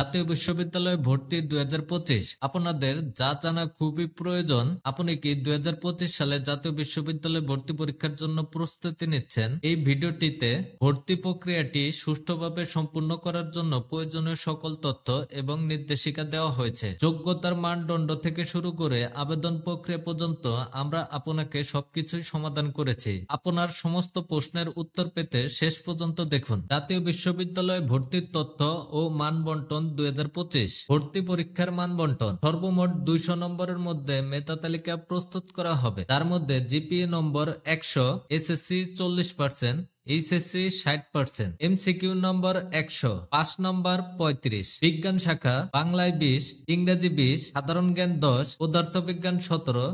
জাতীয় বিশ্ববিদ্যালয়ে ভর্তি 2025 আপনাদের যা জানা খুবই প্রয়োজন। আপনি কি 2025 সালে জাতীয় বিশ্ববিদ্যালয়ে ভর্তি পরীক্ষার জন্য প্রস্তুতি নিচ্ছেন? এই ভিডিওটিতে ভর্তি প্রক্রিয়াটি সুষ্ঠুভাবে সম্পূর্ণ করার জন্য প্রয়োজনীয় সকল তথ্য এবং নির্দেশিকা দেওয়া হয়েছে। যোগ্যতার মানদণ্ড থেকে শুরু করে আবেদন প্রক্রিয়া পর্যন্ত আমরা আপনাকে সবকিছুই সমাধান করেছি। আপনার সমস্ত প্রশ্নের উত্তর পেতে শেষ পর্যন্ত দেখুন। জাতীয় বিশ্ববিদ্যালয়ে ভর্তির তথ্য ও মান বন্টন 2025। ভর্তি পরীক্ষার মান বন্টন। সর্বমোট 200 নম্বরের মধ্যে মেধা তালিকা প্রস্তুত করা হবে। তার মধ্যে জিপিএ নম্বর 100, এসএসসি 40%, এইচএসসি 60%, এমসিকিউ নম্বর 100, 5 নম্বর 35। বিজ্ঞান শাখা বাংলায় 20, ইংরেজি 20, সাধারণ জ্ঞান 10, পদার্থবিজ্ঞান 17,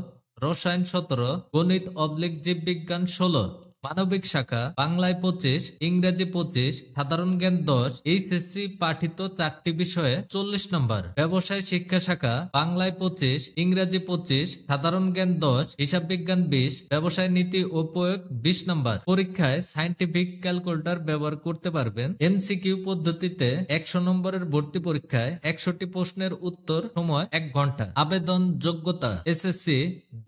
রসায়ন 17, গণিত/জীববিজ্ঞান 16। মানবিক শাখা বাংলায় 25, ইংরেজি 25, সাধারণ জ্ঞান 10, এইচএসসি পাঠিত 4টি বিষয়ে 40 নম্বর। ব্যবসায় শিক্ষা শাখা বাংলায় 25, ইংরেজি 25, সাধারণ জ্ঞান 10, হিসাব বিজ্ঞান 20, ব্যবসায় নীতি ও প্রয়োগ 20 নম্বর। পরীক্ষায় সায়েন্টিফিক ক্যালকুলেটর ব্যবহার করতে পারবেন। এমসিকিউ পদ্ধতিতে 100 নম্বরের ভর্তি পরীক্ষায় 100টি প্রশ্নের উত্তর, সময় 1 ঘন্টা। আবেদন যোগ্যতা এসএসসি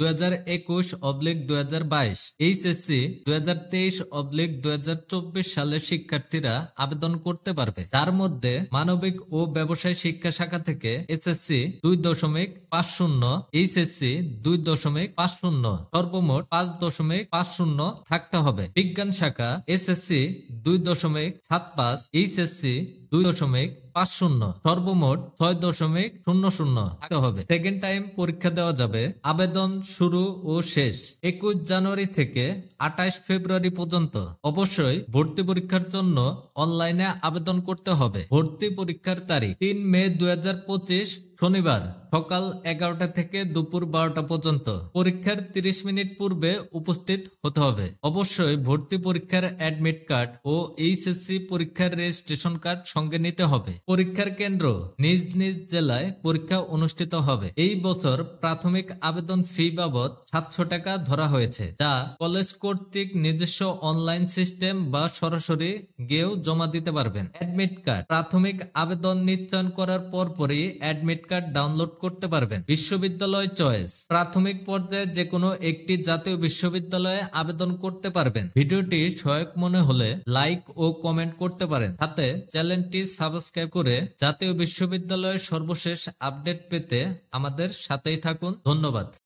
2021/2022, এইচএসসি 2023/2024 সালের শিক্ষার্থীরা আবেদন করতে পারবে, যার মধ্যে মানবিক ও ব্যবসায় শিক্ষা শাখা থেকে এসএসসি 2.50, এইচএসসি 2.50, সর্বমোট 5.50 থাকতে হবে। বিজ্ঞান শাখা এসএসসি 2.75, এইচএসসি 2.50, সর্বমোট 6.00 থাকতে হবে। সেকেন্ড টাইম পরীক্ষা দেওয়া যাবে। আবেদন শুরু ও শেষ 21 জানুয়ারি থেকে 28 ফেব্রুয়ারি পর্যন্ত। অবশ্যই ভর্তি পরীক্ষার জন্য অনলাইনে আবেদন করতে হবে। ভর্তি পরীক্ষার তারিখ 3 মে 2025 শনিবার সকাল 11টা থেকে দুপুর 12টা পর্যন্ত। পরীক্ষার 30 মিনিট পূর্বে উপস্থিত হতে হবে। অবশ্যই ভর্তি পরীক্ষার অ্যাডমিট কার্ড ও এইচএসসি পরীক্ষার রেজিস্ট্রেশন কার্ড সঙ্গে নিতে হবে। পরীক্ষার কেন্দ্র নিজ নিজ জেলায় পরীক্ষা অনুষ্ঠিত হবে। এই বছর প্রাথমিক আবেদন ফি বাবদ 700 টাকা ধরা হয়েছে, যা কলেজ কর্তৃক নিজস্ব অনলাইন সিস্টেম বা সরাসরি গিয়েও জমা দিতে পারবেন। অ্যাডমিট কার্ড প্রাথমিক আবেদন নিশ্চয়ন করার পরপরই অ্যাডমিট কার্ড ডাউনলোড করতে পারবেন। বিশ্ববিদ্যালয় চয়েস প্রাথমিক পর্যায়ে যে কোনো একটি জাতীয় বিশ্ববিদ্যালয়ে আবেদন করতে পারবেন। ভিডিওটি সহায়ক মনে হলে লাইক ও কমেন্ট করতে পারেন। সাথে চ্যানেলটি সাবস্ক্রাইব করে জাতীয় বিশ্ববিদ্যালয়ের সর্বশেষ আপডেট পেতে আমাদের সাথেই থাকুন। ধন্যবাদ।